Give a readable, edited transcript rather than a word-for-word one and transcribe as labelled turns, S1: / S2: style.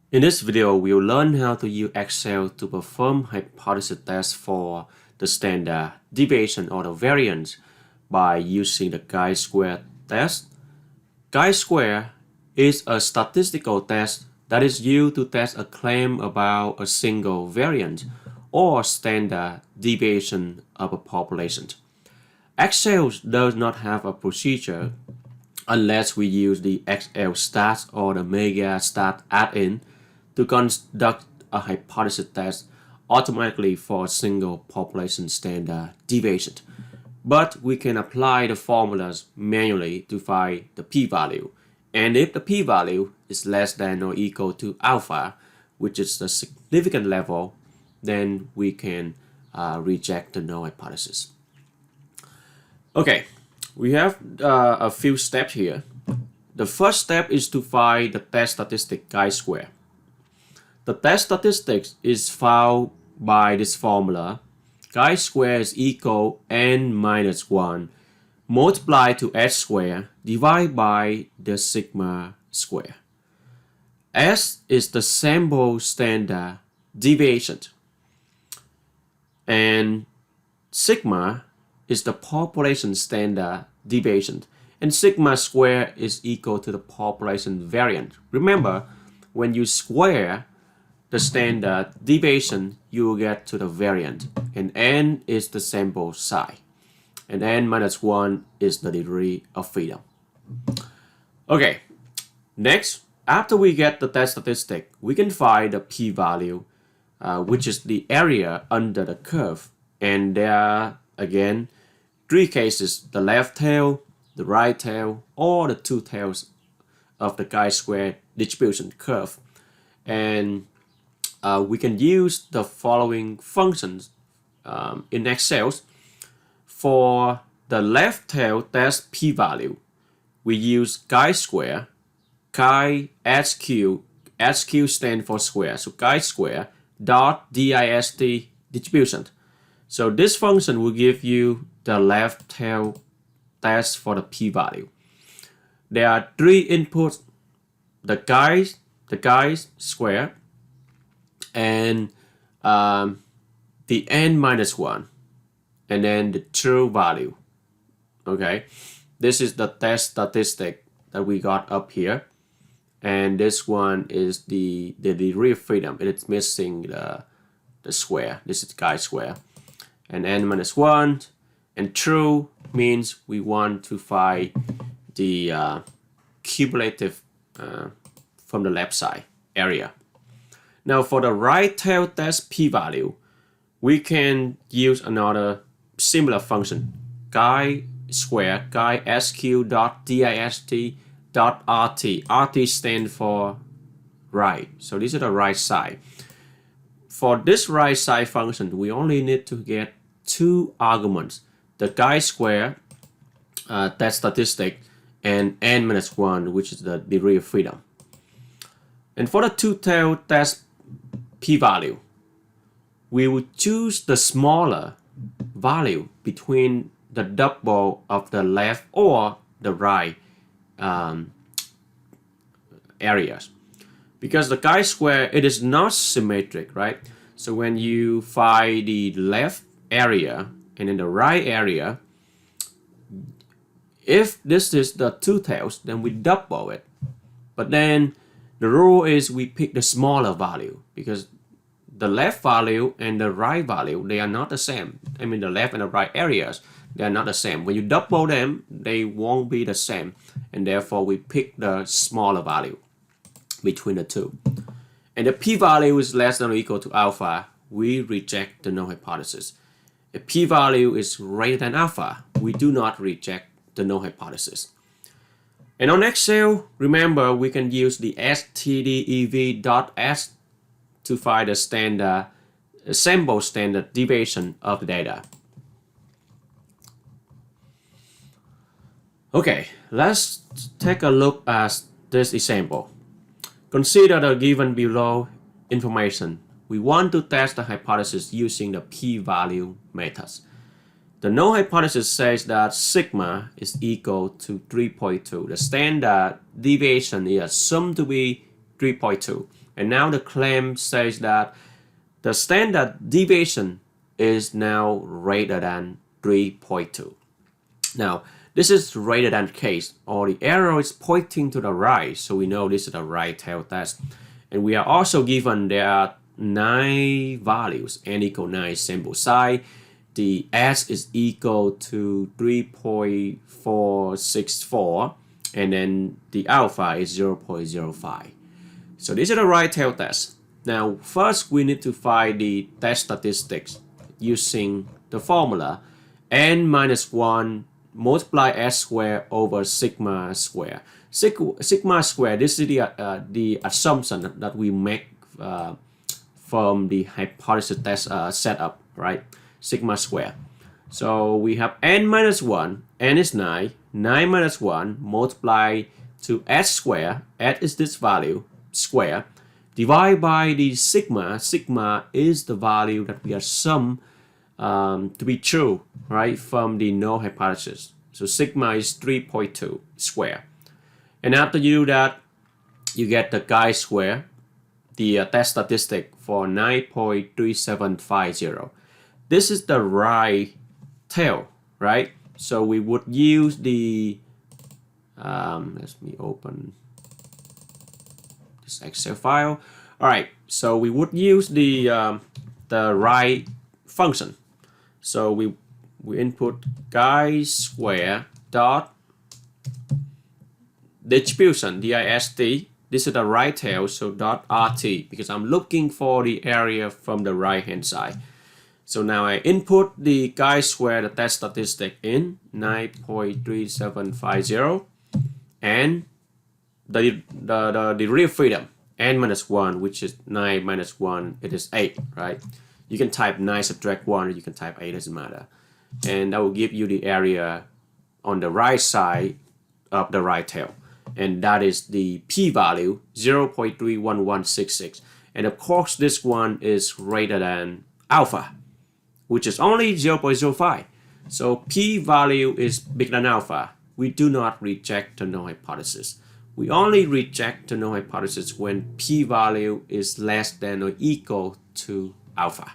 S1: In this video, we'll learn how to use Excel to perform hypothesis tests for the standard deviation or the variance by using the chi-square test. Chi-square is a statistical test that is used to test a claim about a single variance or standard deviation of a population. Excel does not have a procedure unless we use the XL stats or the mega stat add-in to conduct a hypothesis test automatically for a single population standard deviation. But we can apply the formulas manually to find the p-value. And if the p-value is less than or equal to alpha, which is the significant level, then we can reject the null hypothesis. Okay, we have a few steps here. The first step is to find the test statistic chi-square. The test statistics is found by this formula. Chi-square is equal n minus 1 multiplied to s square divided by the sigma square. S is the sample standard deviation, and sigma is the population standard deviation, and sigma square is equal to the population variance. Remember, when you square the standard deviation, you will get to the variance, and n is the sample size, and n minus 1 is the degree of freedom. Okay, next, after we get the test statistic, we can find the p-value, which is the area under the curve, and there are, again, three cases: the left tail, the right tail, or the two tails of the chi-square distribution curve. And we can use the following functions in Excel. For the left tail test p-value, we use chi-square, chi sq, sq stands for square, so chi-square dot dist distribution. So this function will give you the left tail test for the p-value. There are three inputs: the chi square, and the n minus 1, and then the true value. Okay, this is the test statistic that we got up here, and this one is the degree of freedom. It is missing the square. This is chi-square, and n minus 1, and true means we want to find the cumulative from the left side area. Now for the right tail test p-value, we can use another similar function, chi square, chi sq dot dist dot rt. Rt stands for right, so this is the right side. For this right side function, we only need to get two arguments: the chi-square test statistic and n minus 1, which is the degree of freedom. And for the two-tail test p-value, we will choose the smaller value between the double of the left or the right areas, because the chi-square, it is not symmetric, right? So when you find the left area and in the right area, if this is the two tails, then we double it. But then the rule is we pick the smaller value, because the left value and the right value, they are not the same. I mean, the left and the right areas, they are not the same. When you double them, they won't be the same, and therefore we pick the smaller value between the two. And the p-value is less than or equal to alpha, we reject the null hypothesis. If p-value is greater than alpha, we do not reject the null hypothesis. And on Excel, remember, we can use the stdev.s to find the sample standard deviation of the data. Okay, let's take a look at this example. Consider the given below information. We want to test the hypothesis using the p-value methods. The null hypothesis says that sigma is equal to 3.2. The standard deviation is assumed to be 3.2. And now the claim says that the standard deviation is now greater than 3.2. Now, this is greater than case, or the arrow is pointing to the right, so we know this is the right tail test. And we are also given there are 9 values, n equal 9 sample size. The S is equal to 3.464, and then the alpha is 0.05. So this is the right tail test. Now, first we need to find the test statistics using the formula n minus 1 multiply S squared over sigma square. Sigma square, this is the assumption that we make from the hypothesis test setup, right? Sigma square. So we have n minus 1, n is 9, 9 minus 1 multiply to S square, S is this value, square, divide by the sigma. Sigma is the value that we assume to be true, right, from the null hypothesis. So sigma is 3.2 square. And after you do that, you get the chi-square, the test statistic for 9.3750. This is the right tail, right? So we would use the, let me open this Excel file. All right, so we would use the right function. So we input chi-square dot distribution, dist. This is the right tail, so dot rt, because I'm looking for the area from the right hand side. So now I input the chi-square, the test statistic in 9.3750, and the degree of freedom n minus 1, which is 9 minus 1, it is 8, right? You can type 9 subtract 1, or you can type 8, doesn't matter. And that will give you the area on the right side of the right tail. And that is the p-value, 0.31166. And of course, this one is greater than alpha, which is only 0.05. So p-value is bigger than alpha. We do not reject the null hypothesis. We only reject the null hypothesis when p-value is less than or equal to alpha.